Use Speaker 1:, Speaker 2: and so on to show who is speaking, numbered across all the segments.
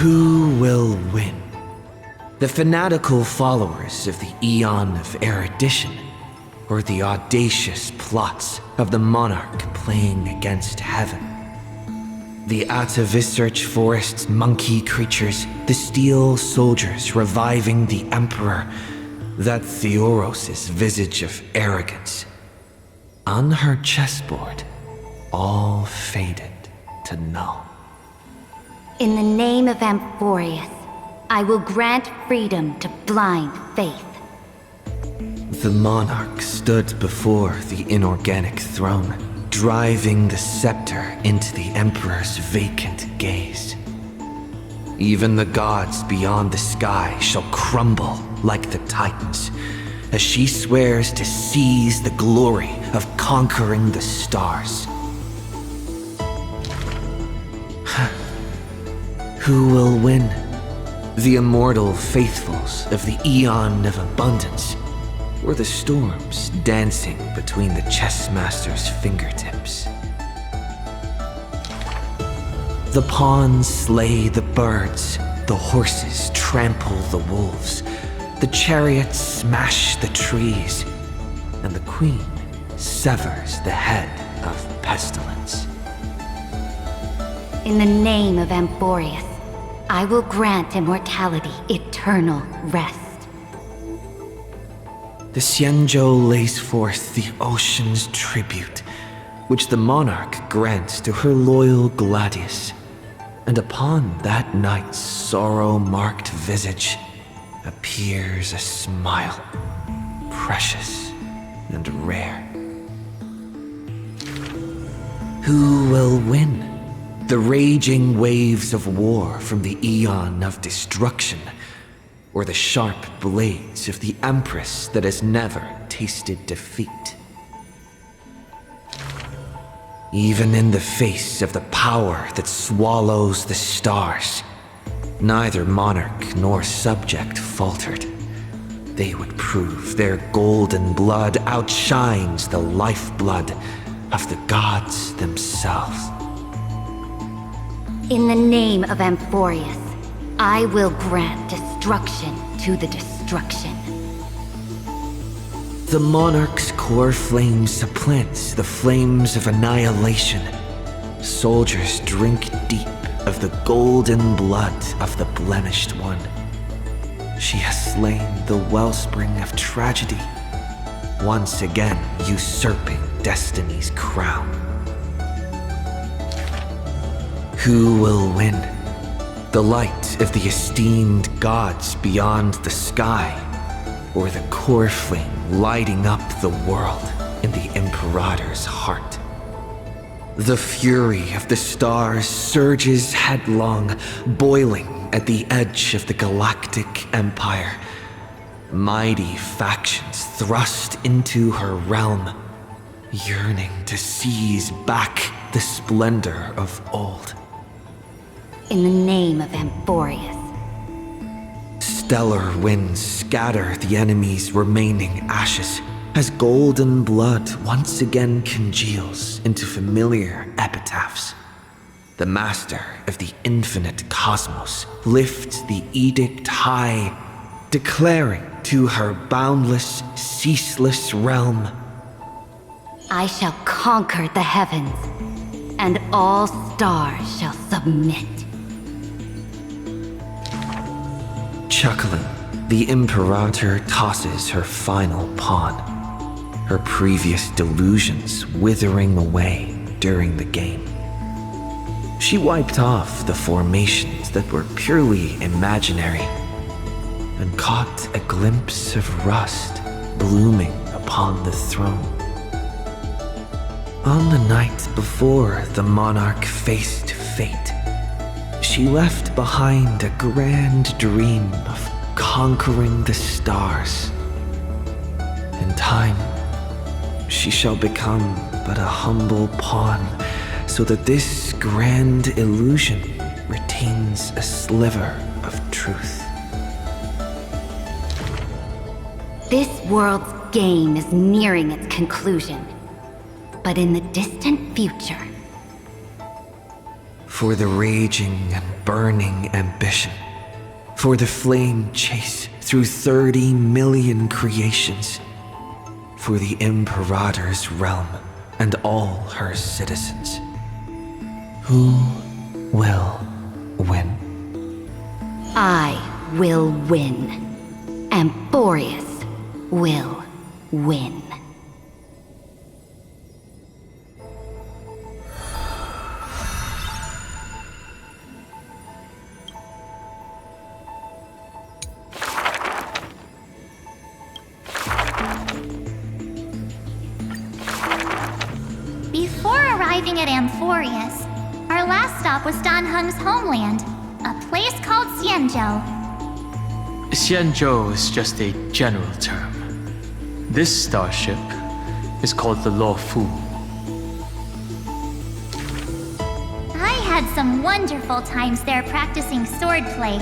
Speaker 1: Who will win? The fanatical followers of the Eon of Erudition, or the audacious plots of the Monarch playing against heaven? The Atavissearch Forest's monkey creatures, the steel soldiers reviving the Emperor, that Theoros' visage of arrogance. On her chessboard, all faded to null.
Speaker 2: In the name of Amphorius, I will grant freedom to blind faith.
Speaker 1: The Monarch stood before the inorganic throne, driving the scepter into the Emperor's vacant gaze. Even the gods beyond the sky shall crumble like the Titans, as she swears to seize the glory of conquering the stars. Who will win? The immortal faithfuls of the Eon of Abundance, or the storms dancing between the Chessmaster's fingertips? The pawns slay the birds, the horses trample the wolves, the chariots smash the trees, and the queen severs the head of pestilence.
Speaker 2: In the name of Amphorius, I will grant immortality eternal rest.
Speaker 1: The Xianzhou lays forth the ocean's tribute, which the Monarch grants to her loyal Gladius, and upon that night's sorrow-marked visage appears a smile, precious and rare. Who will win? The raging waves of war from the Eon of Destruction, or the sharp blades of the Empress that has never tasted defeat? Even in the face of the power that swallows the stars, neither monarch nor subject faltered. They would prove their golden blood outshines the lifeblood of the gods themselves.
Speaker 2: In the name of Amphorius, I will grant destruction to the destruction.
Speaker 1: The Monarch's core flame supplants the flames of annihilation. Soldiers drink deep of the golden blood of the blemished one. She has slain the wellspring of tragedy, once again usurping destiny's crown. Who will win? The light of the esteemed gods beyond the sky, or the core flame lighting up the world in the Imperator's heart? The fury of the stars surges headlong, boiling at the edge of the galactic empire. Mighty factions thrust into her realm, yearning to seize back the splendor of old.
Speaker 2: In the name of Amphorius.
Speaker 1: Stellar winds scatter the enemy's remaining ashes as golden blood once again congeals into familiar epitaphs. The master of the infinite cosmos lifts the edict high, declaring to her boundless, ceaseless realm,
Speaker 2: I shall conquer the heavens, and all stars shall submit.
Speaker 1: Chuckling, the Imperator tosses her final pawn, her previous delusions withering away during the game. She wiped off the formations that were purely imaginary and caught a glimpse of rust blooming upon the throne. On the night before the Monarch faced fate, she left behind a grand dream of conquering the stars. In time, she shall become but a humble pawn, so that this grand illusion retains a sliver of truth.
Speaker 2: This world's game is nearing its conclusion, but in the distant future,
Speaker 1: For the raging and burning ambition. For the flame chase through 30 million creations. For the Imperator's realm and all her citizens. Who will win?
Speaker 2: I will win. And Boreas will win.
Speaker 3: Before arriving at Amphorius, our last stop was Dan Heng's homeland, a place called Xianzhou.
Speaker 4: Xianzhou is just a general term. This starship is called the Luofu.
Speaker 3: I had some wonderful times there practicing swordplay.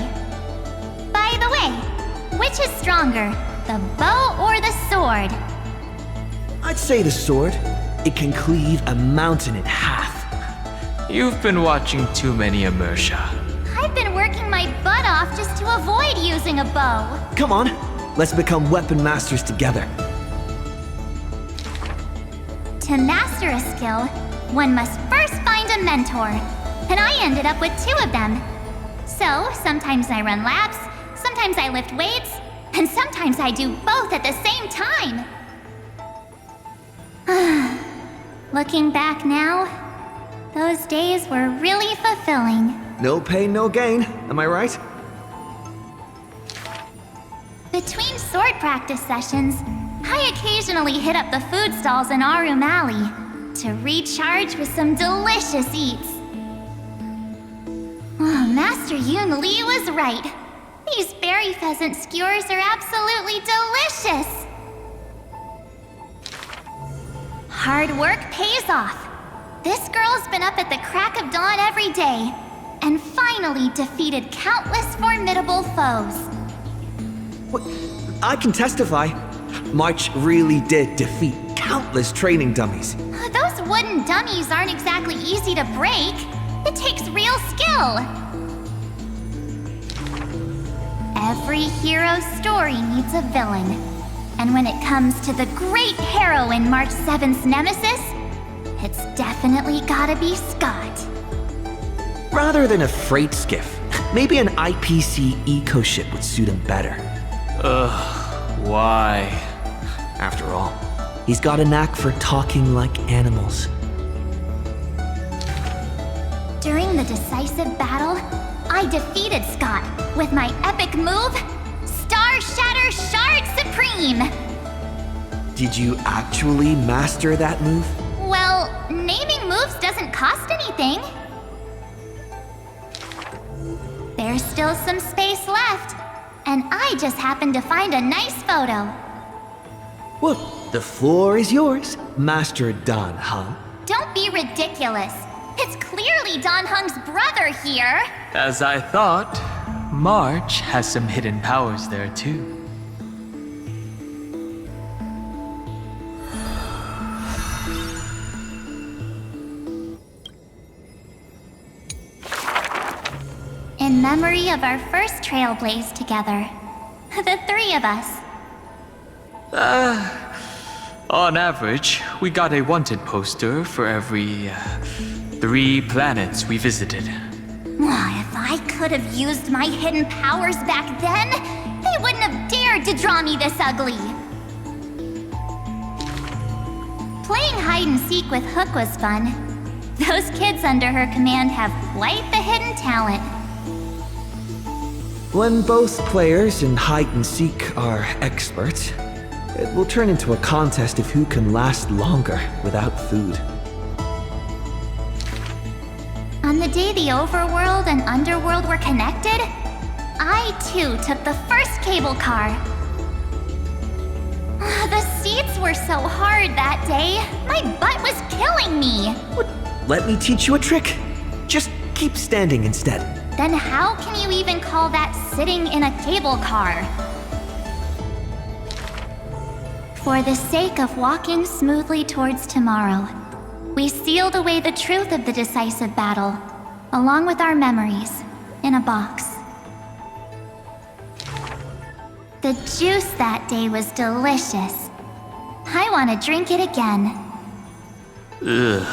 Speaker 3: By the way, which is stronger, the bow or the sword?
Speaker 1: I'd say the sword. It can cleave a mountain in half.
Speaker 4: You've been watching too many Immersia.
Speaker 3: I've been working my butt off just to avoid using a bow.
Speaker 1: Come on, let's become weapon masters together.
Speaker 3: To master a skill, one must first find a mentor. And I ended up with 2 of them. So, sometimes I run laps, sometimes I lift weights, and sometimes I do both at the same time. Looking back now, those days were really fulfilling.
Speaker 1: No pain, no gain, am I right?
Speaker 3: Between sword practice sessions, I occasionally hit up the food stalls in Arum Alley to recharge with some delicious eats. Oh, Master Yun Li was right. These berry pheasant skewers are absolutely delicious. Hard work pays off. This girl's been up at the crack of dawn every day, and finally defeated countless formidable foes.
Speaker 1: What? I can testify. March really did defeat countless training dummies.
Speaker 3: Those wooden dummies aren't exactly easy to break. It takes real skill. Every hero's story needs a villain. And when it comes to the great heroine March 7th's nemesis, it's definitely gotta be Scott.
Speaker 1: Rather than a freight skiff, maybe an IPC eco-ship would suit him better.
Speaker 4: Why?
Speaker 1: After all, he's got a knack for talking like animals.
Speaker 3: During the decisive battle, I defeated Scott with my epic move, Star Shatter Shard Supreme!
Speaker 1: Did you actually master that move?
Speaker 3: Well, naming moves doesn't cost anything. There's still some space left, and I just happened to find a nice photo.
Speaker 1: Well, the floor is yours, Master Dan Heng.
Speaker 3: Don't be ridiculous. It's clearly Dan Heng's brother here.
Speaker 4: As I thought, March has some hidden powers there too.
Speaker 3: In memory of our first trailblaze together. The 3 of us.
Speaker 4: On average, we got a wanted poster for every 3 planets we visited.
Speaker 3: If I could have used my hidden powers back then, they wouldn't have dared to draw me this ugly. Playing hide and seek with Hook was fun. Those kids under her command have quite the hidden talent.
Speaker 1: When both players in hide and seek are experts, it will turn into a contest of who can last longer without food.
Speaker 3: On the day the overworld and underworld were connected, I too took the first cable car. The seats were so hard that day, my butt was killing me.
Speaker 1: Let me teach you a trick. Just keep standing instead.
Speaker 3: Then how can you even call that sitting in a cable car? For the sake of walking smoothly towards tomorrow, we sealed away the truth of the decisive battle along with our memories, in a box. The juice that day was delicious. I want to drink it again.
Speaker 4: Ugh,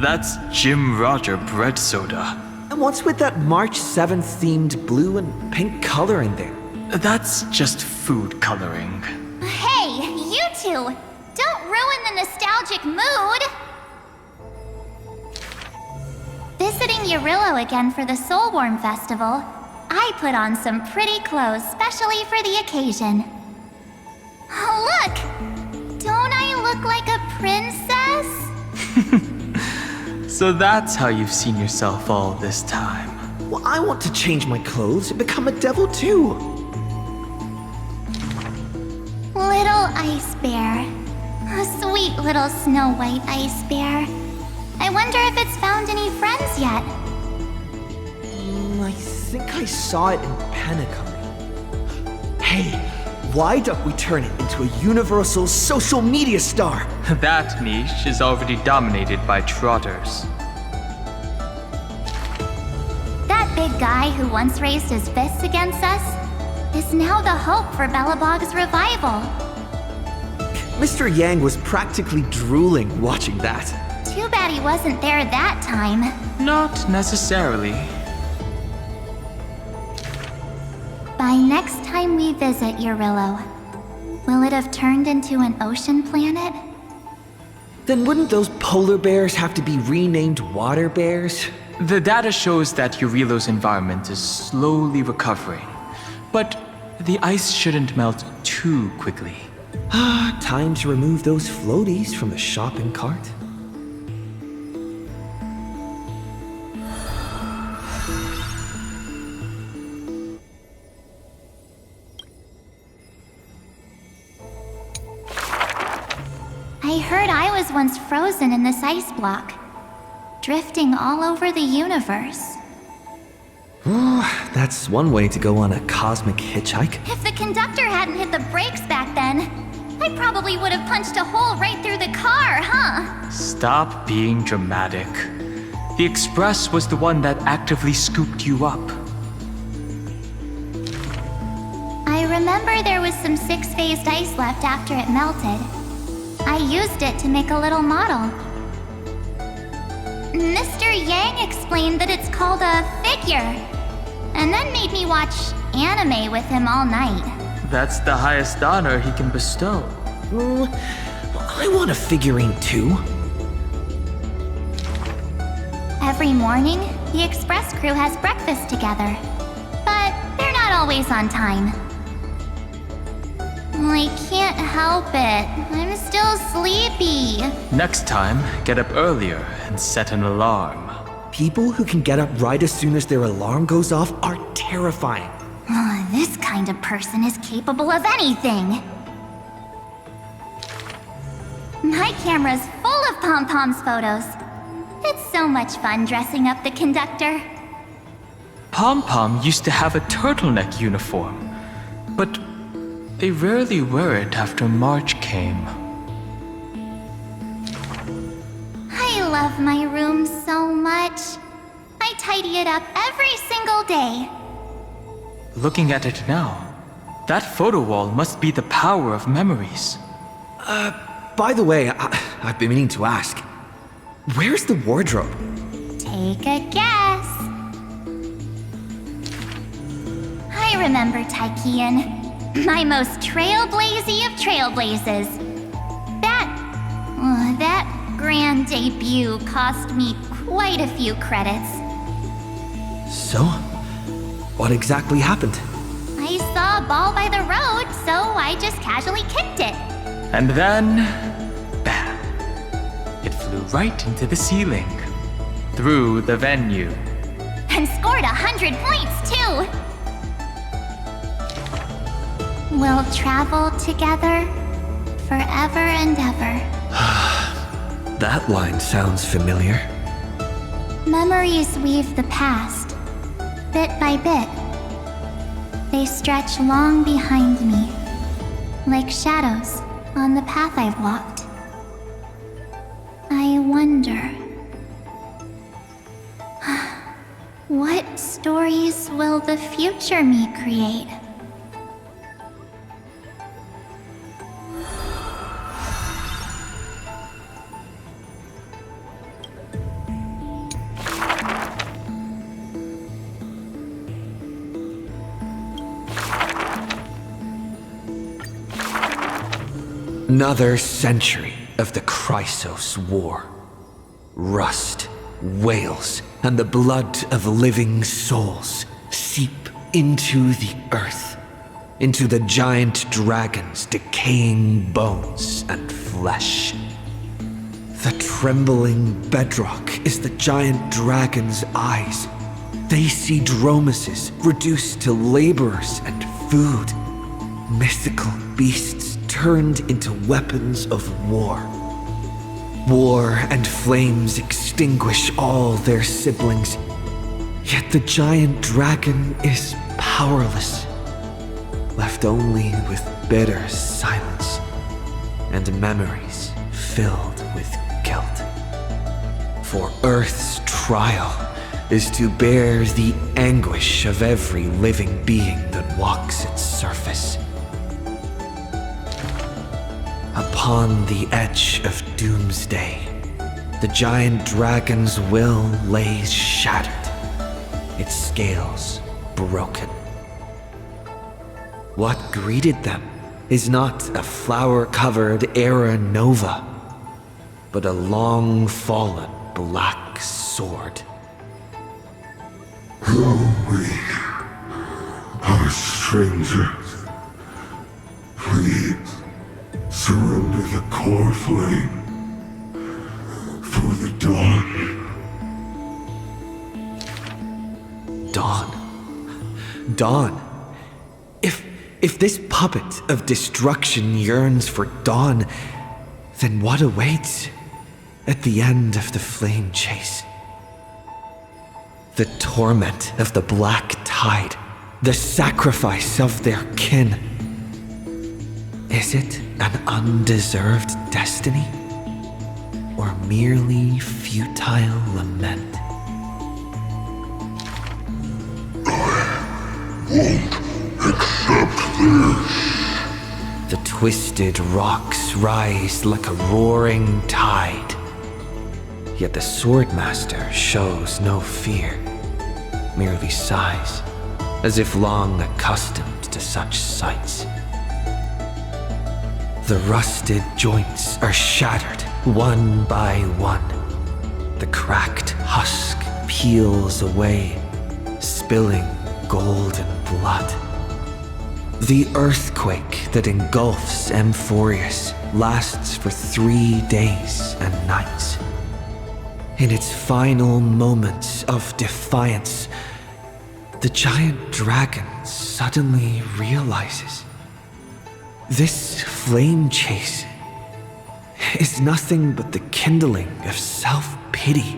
Speaker 4: that's Jim Roger bread soda.
Speaker 1: And what's with that March 7th themed blue and pink color in there?
Speaker 4: That's just food coloring.
Speaker 3: Hey, you two! Don't ruin the nostalgic mood! Visiting Eurillo again for the Soulworm Festival, I put on some pretty clothes specially for the occasion. Look! Don't I look like a princess?
Speaker 4: So that's how you've seen yourself all this time.
Speaker 1: Well, I want to change my clothes and become a devil too.
Speaker 3: Little ice bear. A sweet little Snow White ice bear. I wonder if it's found any friends yet.
Speaker 1: I think I saw it in Penacony. Hey, why don't we turn it into a universal social media star?
Speaker 4: That niche is already dominated by trotters.
Speaker 3: That big guy who once raised his fists against us is now the hope for Belobog's revival.
Speaker 1: Mr. Yang was practically drooling watching that.
Speaker 3: Too bad he wasn't there that time.
Speaker 4: Not necessarily.
Speaker 3: By next time we visit Eurillo, will it have turned into an ocean planet?
Speaker 1: Then wouldn't those polar bears have to be renamed water bears?
Speaker 4: The data shows that Eurillo's environment is slowly recovering, but the ice shouldn't melt too quickly.
Speaker 1: Time to remove those floaties from the shopping cart.
Speaker 3: I heard I was once frozen in this ice block, drifting all over the universe.
Speaker 1: That's one way to go on a cosmic hitchhike.
Speaker 3: If the conductor hadn't hit the brakes back then, I probably would have punched a hole right through the car, huh?
Speaker 4: Stop being dramatic. The Express was the one that actively scooped you up.
Speaker 3: I remember there was some six-phased ice left after it melted. I used it to make a little model. Mr. Yang explained that it's called a figure, and then made me watch anime with him all night.
Speaker 4: That's the highest honor he can bestow.
Speaker 1: I want a figurine too.
Speaker 3: Every morning, the Express crew has breakfast together, but they're not always on time. I can't help it. I'm still sleepy.
Speaker 4: Next time, get up earlier and set an alarm.
Speaker 1: People who can get up right as soon as their alarm goes off are terrifying.
Speaker 3: This kind of person is capable of anything. My camera's full of Pom-Pom's photos. It's so much fun dressing up the conductor.
Speaker 4: Pom-Pom used to have a turtleneck uniform, but they rarely wear it after March came.
Speaker 3: I love my room so much. I tidy it up every single day.
Speaker 4: Looking at it now, that photo wall must be the power of memories.
Speaker 1: By the way, I've been meaning to ask. Where's the wardrobe?
Speaker 3: Take a guess. I remember Tykean. My most trailblazy of trailblazes. That grand debut cost me quite a few credits.
Speaker 1: So, what exactly happened?
Speaker 3: I saw a ball by the road, so I just casually kicked it.
Speaker 4: And then, bam! It flew right into the ceiling, through the venue.
Speaker 3: And scored 100 points, too! We'll travel together forever and ever.
Speaker 1: That line sounds familiar.
Speaker 3: Memories weave the past, bit by bit. They stretch long behind me, like shadows on the path I've walked. I wonder... stories will the future me create?
Speaker 1: Another century of the Chrysos War. Rust, wails, and the blood of living souls seep into the earth, into the giant dragon's decaying bones and flesh. The trembling bedrock is the giant dragon's eyes. They see dromuses reduced to laborers and food, mythical beasts turned into weapons of war. War and flames extinguish all their siblings, yet the giant dragon is powerless, left only with bitter silence and memories filled with guilt. For Earth's trial is to bear the anguish of every living being that walks its surface. Upon the edge of doomsday, the giant dragon's will lays shattered, its scales broken. What greeted them is not a flower-covered era nova, but a long-fallen black sword.
Speaker 5: We are strangers. Please surrender the core flame for the dawn.
Speaker 1: Dawn. If this puppet of destruction yearns for dawn, then what awaits at the end of the flame chase? The torment of the black tide, the sacrifice of their kin. Is it an undeserved destiny, or merely futile lament?
Speaker 5: Won't accept this.
Speaker 1: The twisted rocks rise like a roaring tide, yet the Swordmaster shows no fear, merely sighs, as if long accustomed to such sights. The rusted joints are shattered one by one. The cracked husk peels away, spilling golden blood. The earthquake that engulfs Amphorius lasts for 3 days and nights. In its final moments of defiance, the giant dragon suddenly realizes this flame chase is nothing but the kindling of self-pity,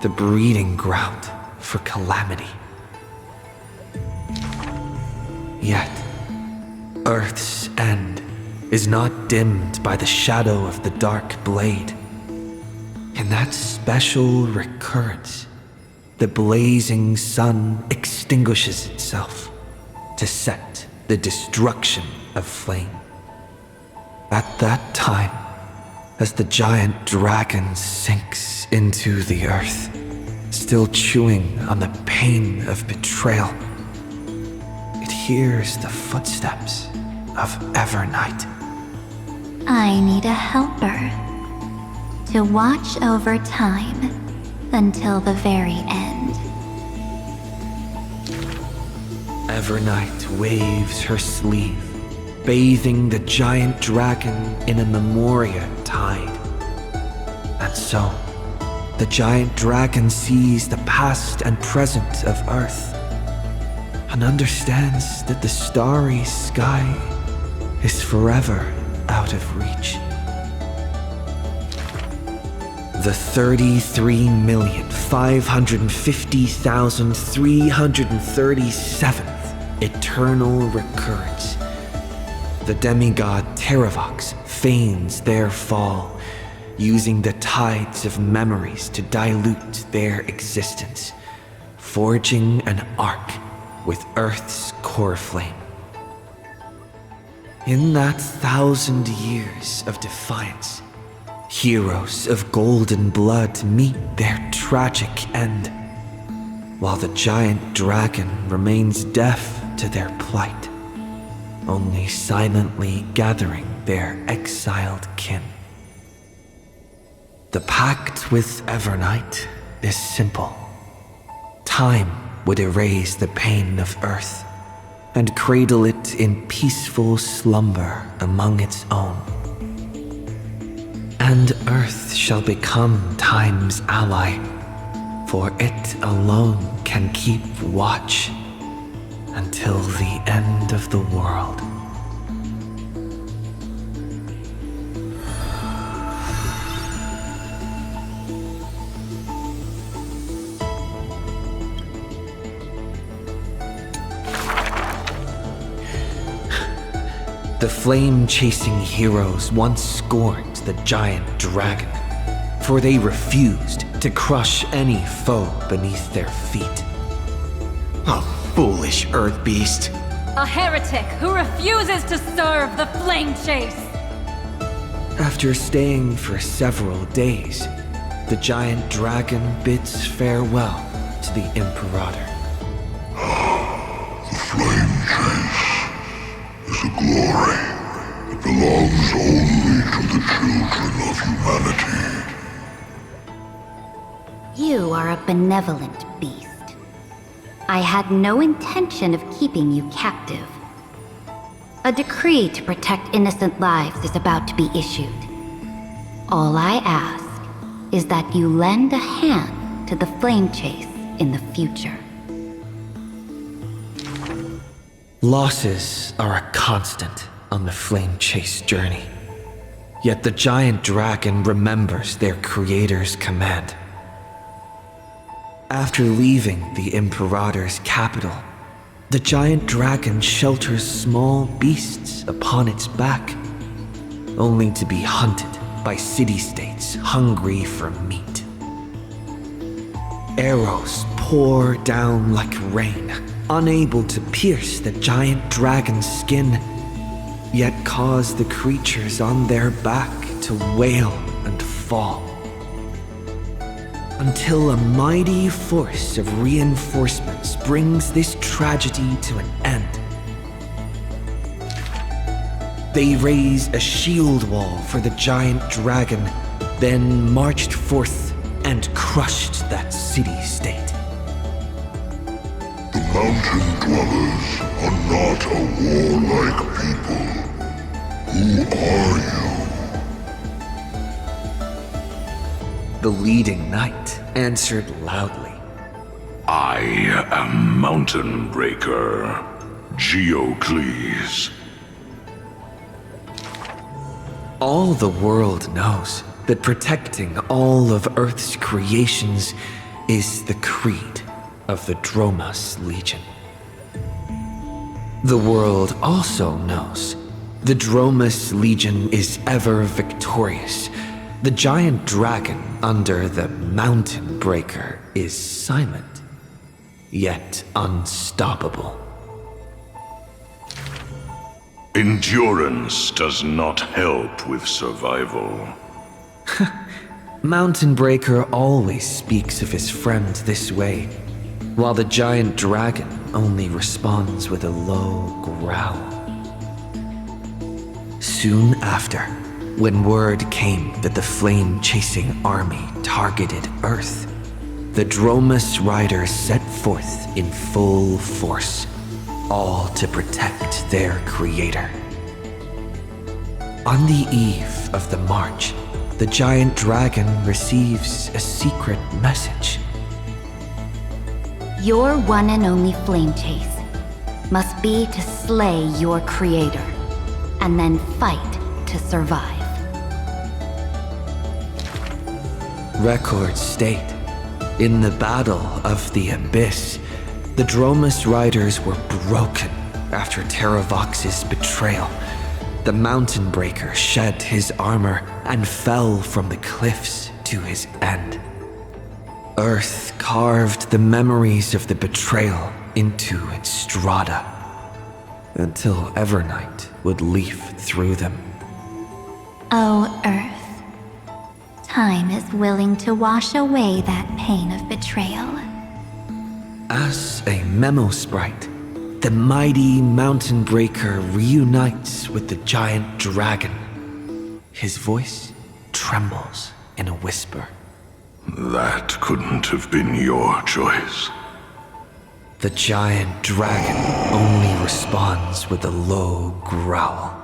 Speaker 1: the breeding ground for calamity. Yet, Earth's end is not dimmed by the shadow of the dark blade. In that special recurrence, the blazing sun extinguishes itself to set the destruction of flame. At that time, as the giant dragon sinks into the earth, still chewing on the pain of betrayal, it hears the footsteps of Evernight.
Speaker 3: I need a helper to watch over time until the very end.
Speaker 1: Evernight waves her sleeve, bathing the giant dragon in a memoria tide. And so, the giant dragon sees the past and present of Earth, and understands that the starry sky is forever out of reach. The 33,550,337th eternal recurrence. The demigod Terravox feigns their fall, using the tides of memories to dilute their existence, forging an arc with Earth's core flame. In that 1,000 years of defiance, heroes of golden blood meet their tragic end, while the giant dragon remains deaf to their plight, only silently gathering their exiled kin. The pact with Evernight is simple. Time would erase the pain of Earth and cradle it in peaceful slumber among its own. And Earth shall become Time's ally, for it alone can keep watch until the end of the world. The flame-chasing heroes once scorned the giant dragon, for they refused to crush any foe beneath their feet. A foolish earth beast.
Speaker 6: A heretic who refuses to serve the flame chase.
Speaker 1: After staying for several days, the giant dragon bids farewell to the Imperator.
Speaker 5: The flame chase is a glory that belongs only to the children of humanity.
Speaker 2: You are a benevolent beast. I had no intention of keeping you captive. A decree to protect innocent lives is about to be issued. All I ask is that you lend a hand to the flame chase in the future.
Speaker 1: Losses are a constant on the flame chase journey. Yet the giant dragon remembers their creator's command. After leaving the Imperator's capital, the giant dragon shelters small beasts upon its back, only to be hunted by city-states hungry for meat. Arrows pour down like rain, unable to pierce the giant dragon's skin, yet cause the creatures on their back to wail and fall. Until a mighty force of reinforcements brings this tragedy to an end. They raise a shield wall for the giant dragon, then marched forth and crushed that city-state.
Speaker 5: The mountain dwellers are not a warlike people. Who are you?
Speaker 1: The leading knight answered loudly.
Speaker 5: I am Mountain Breaker, Geocles.
Speaker 1: All the world knows that protecting all of Earth's creations is the creed of the Dromas Legion. The world also knows the Dromas Legion is ever victorious. The giant dragon under the Mountain Breaker is silent, yet unstoppable.
Speaker 5: Endurance does not help with survival.
Speaker 1: Mountain Breaker always speaks of his friend this way, while the giant dragon only responds with a low growl. Soon after, when word came that the flame-chasing army targeted Earth, the Dromas riders set forth in full force, all to protect their creator. On the eve of the march, the giant dragon receives a secret message.
Speaker 2: Your one and only flame chase must be to slay your creator, and then fight to survive.
Speaker 1: Records state, in the Battle of the Abyss, the Dromas riders were broken after Terravox's betrayal. The Mountain Breaker shed his armor and fell from the cliffs to his end. Earth carved the memories of the betrayal into its strata, until Evernight would leaf through them.
Speaker 2: Oh, Earth. Time is willing to wash away that pain of betrayal.
Speaker 1: As a memo sprite, the mighty mountain breaker reunites with the giant dragon. His voice trembles in a whisper.
Speaker 5: That couldn't have been your choice.
Speaker 1: The giant dragon only responds with a low growl.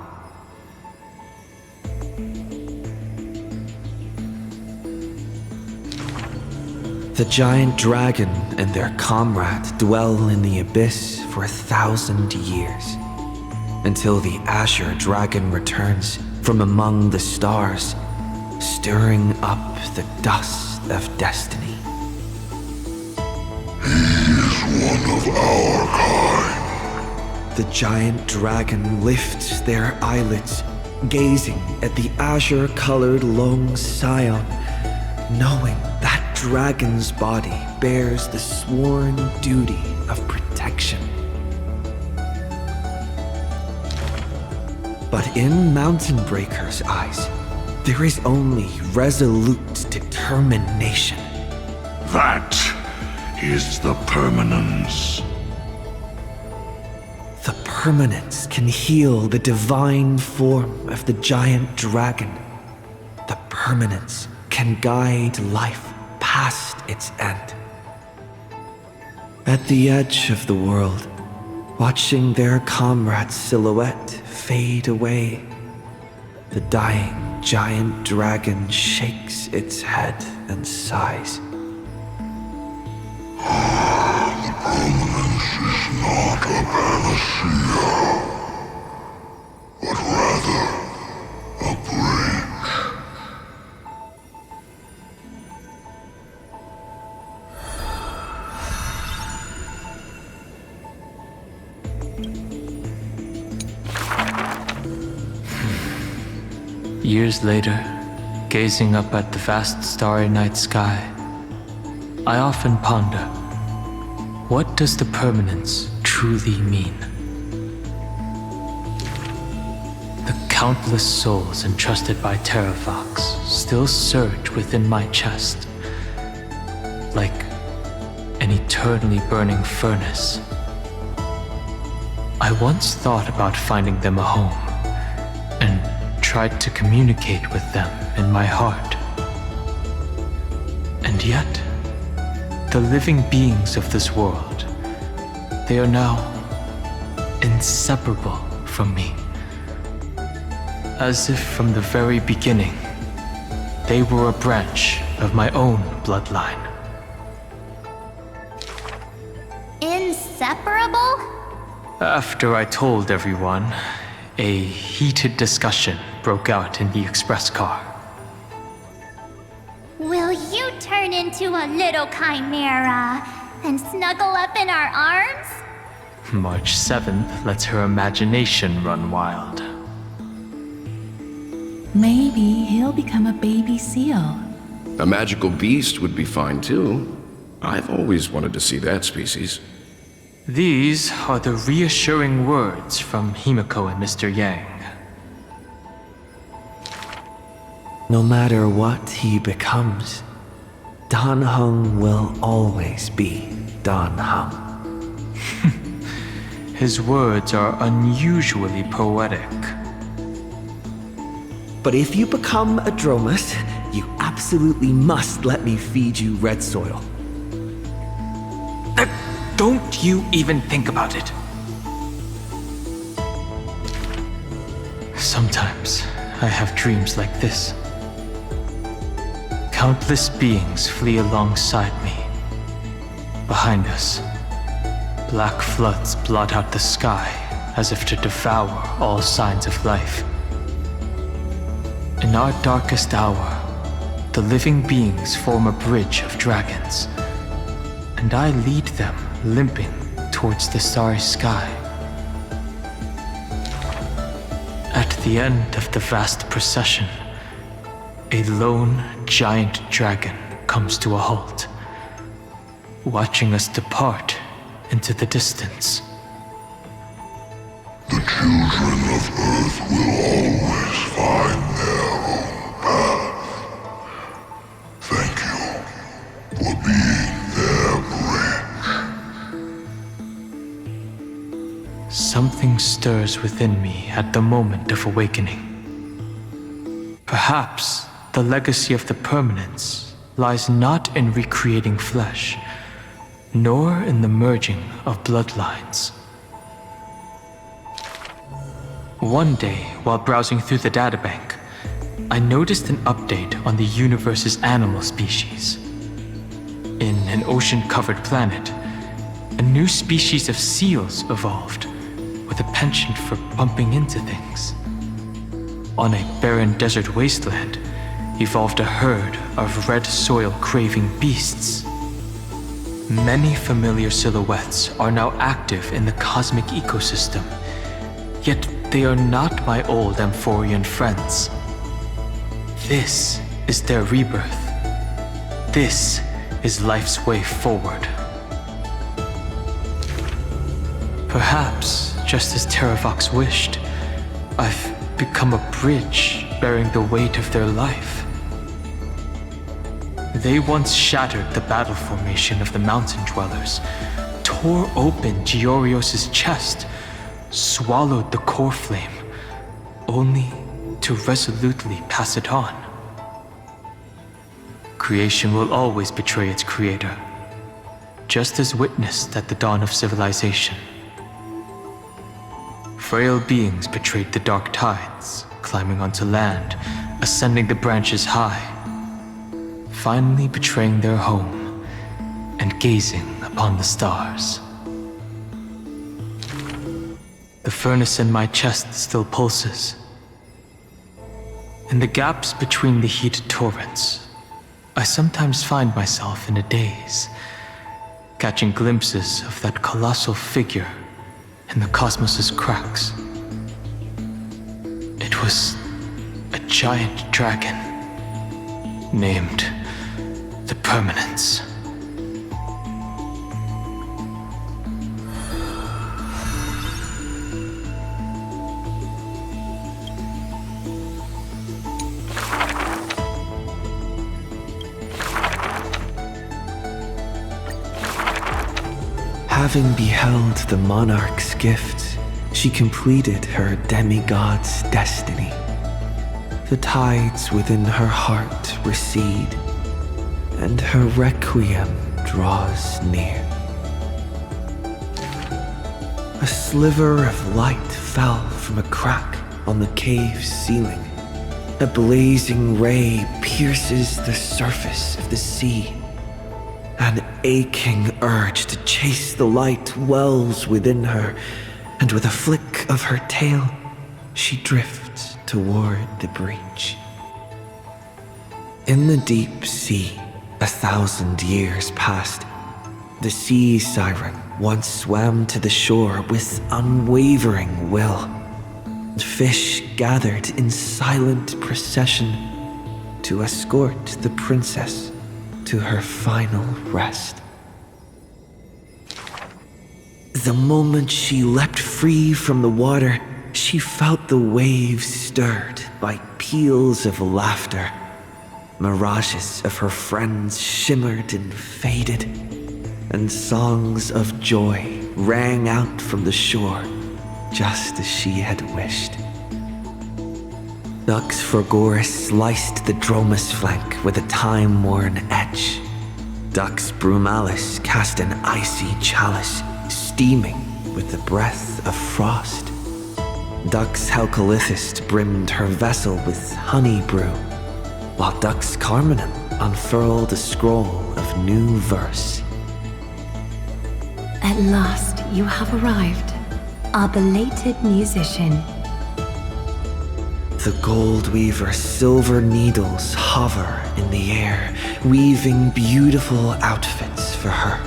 Speaker 1: The giant dragon and their comrade dwell in the abyss for 1,000 years, until the Azure dragon returns from among the stars, stirring up the dust of destiny.
Speaker 5: He is one of our kind.
Speaker 1: The giant dragon lifts their eyelids, gazing at the azure-colored long scion, knowing that dragon's body bears the sworn duty of protection. But in Mountain Breaker's eyes, there is only resolute determination.
Speaker 5: That is the permanence.
Speaker 1: The permanence can heal the divine form of the giant dragon. The permanence can guide life past its end. At the edge of the world, watching their comrade's silhouette fade away, the dying giant dragon shakes its head and sighs.
Speaker 5: The permanence is not a panacea, but rather a bridge.
Speaker 4: Years later, gazing up at the vast starry night sky, I often ponder, what does the permanence truly mean? The countless souls entrusted by Terravox still surge within my chest, like an eternally burning furnace. I once thought about finding them a home, and tried to communicate with them in my heart. And yet, the living beings of this world, they are now inseparable from me. As if from the very beginning, they were a branch of my own bloodline.
Speaker 3: Inseparable?
Speaker 4: After I told everyone, a heated discussion broke out in the express car.
Speaker 3: Will you turn into a little chimera and snuggle up in our arms?
Speaker 4: March 7th lets her imagination run wild.
Speaker 7: Maybe he'll become a baby seal.
Speaker 8: A magical beast would be fine too. I've always wanted to see that species.
Speaker 4: These are the reassuring words from Himiko and Mr. Yang.
Speaker 1: No matter what he becomes, Dan Heng will always be Dan Heng.
Speaker 4: His words are unusually poetic.
Speaker 1: But if you become a Dromus, you absolutely must let me feed you red soil.
Speaker 4: Don't you even think about it. Sometimes I have dreams like this. Countless beings flee alongside me. Behind us, black floods blot out the sky as if to devour all signs of life. In our darkest hour, the living beings form a bridge of dragons, and I lead them limping towards the starry sky. At the end of the vast procession, a lone giant dragon comes to a halt, watching us depart into the distance.
Speaker 5: The children of Earth will always find their own path. Thank you for being their bridge.
Speaker 4: Something stirs within me at the moment of awakening. Perhaps the legacy of the permanence lies not in recreating flesh, nor in the merging of bloodlines. One day, while browsing through the databank, I noticed an update on the universe's animal species. In an ocean-covered planet, a new species of seals evolved, with a penchant for bumping into things. On a barren desert wasteland, evolved a herd of red soil-craving beasts. Many familiar silhouettes are now active in the cosmic ecosystem, yet they are not my old Amphorian friends. This is their rebirth. This is life's way forward. Perhaps, just as Terravox wished, I've become a bridge bearing the weight of their life. They once shattered the battle formation of the mountain dwellers, tore open Giorios' chest, swallowed the core flame, only to resolutely pass it on. Creation will always betray its creator, just as witnessed at the dawn of civilization. Frail beings betrayed the dark tides, climbing onto land, ascending the branches high, finally betraying their home and gazing upon the stars. The furnace in my chest still pulses. In the gaps between the heated torrents, I sometimes find myself in a daze, catching glimpses of that colossal figure in the cosmos's cracks. It was a giant dragon, named the Permanence.
Speaker 1: Having beheld the Monarch's gift, she completed her demigod's destiny. The tides within her heart recede, and her requiem draws near. A sliver of light fell from a crack on the cave's ceiling. A blazing ray pierces the surface of the sea. An aching urge to chase the light wells within her, and with a flick of her tail, she drifts toward the breach. In the deep sea, 1,000 years past, the sea siren once swam to the shore with unwavering will. Fish gathered in silent procession to escort the princess to her final rest. The moment she leapt free from the water, she felt the waves stirred by peals of laughter. Mirages of her friends shimmered and faded, and songs of joy rang out from the shore, just as she had wished. Dux Forgoris sliced the Dromus flank with a time-worn edge. Dux Brumalis cast an icy chalice, steaming with the breath of frost. Dux Helkalithist brimmed her vessel with honey brew, while Dux Carminum unfurled a scroll of new verse.
Speaker 7: At last, you have arrived, our belated musician.
Speaker 1: The gold weaver's silver needles hover in the air, weaving beautiful outfits for her.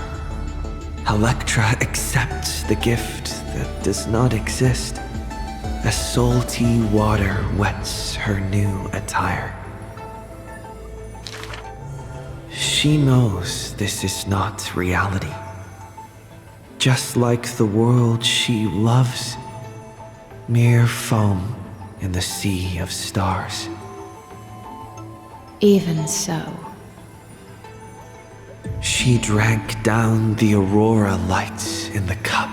Speaker 1: Helektra accepts the gift that does not exist, as salty water wets her new attire. She she knows this is not reality. Just like the world she loves, mere foam in the sea of stars.
Speaker 7: Even so,
Speaker 1: She drank down the aurora lights in the cup,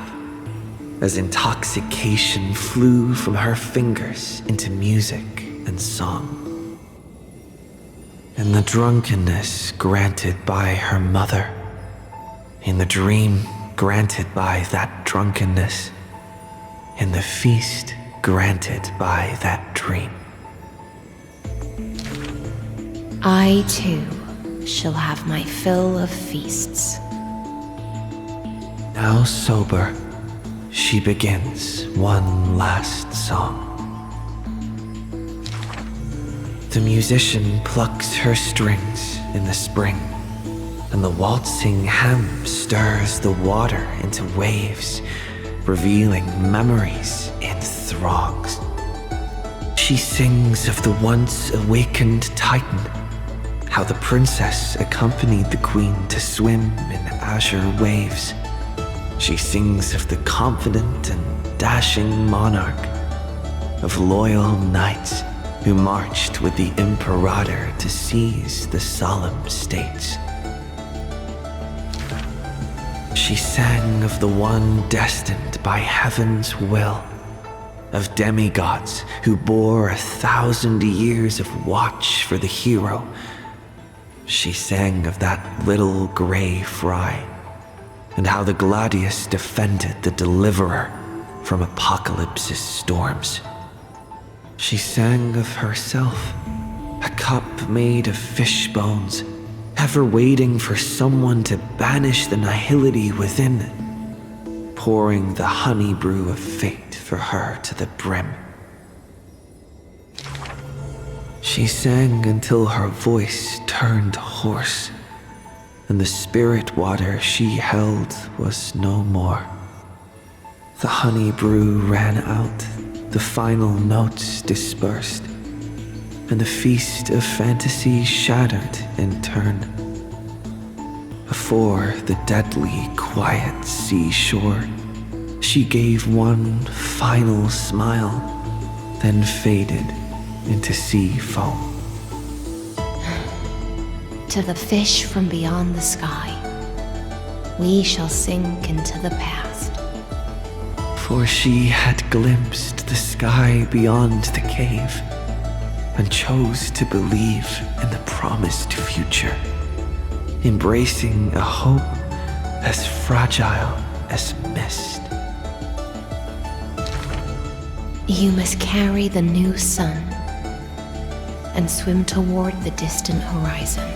Speaker 1: as intoxication flew from her fingers into music and song. In the drunkenness granted by her mother, in the dream granted by that drunkenness, in the feast granted by that dream.
Speaker 7: I too shall have my fill of feasts.
Speaker 1: Now sober, she begins one last song. The musician plucks her strings in the spring, and the waltzing hemp stirs the water into waves, revealing memories in throngs. She sings of the once awakened Titan, how the princess accompanied the queen to swim in azure waves. She sings of the confident and dashing monarch, of loyal knights who marched with the imperator to seize the solemn states. She sang of the one destined by heaven's will, of demigods who bore 1,000 years of watch for the hero. She sang of that little gray fry, and how the Gladius defended the deliverer from apocalypse's storms. She sang of herself, a cup made of fish bones, ever waiting for someone to banish the nihility within, pouring the honey brew of fate for her to the brim. She sang until her voice turned hoarse, and the spirit water she held was no more. The honey brew ran out, the final notes dispersed, and the feast of fantasy shattered in turn. Before the deadly quiet seashore, she gave one final smile, then faded into sea foam.
Speaker 7: To the fish from beyond the sky, we shall sink into the past.
Speaker 1: For she had glimpsed the sky beyond the cave, and chose to believe in the promised future, embracing a hope as fragile as mist.
Speaker 7: You must carry the new sun and swim toward the distant horizon.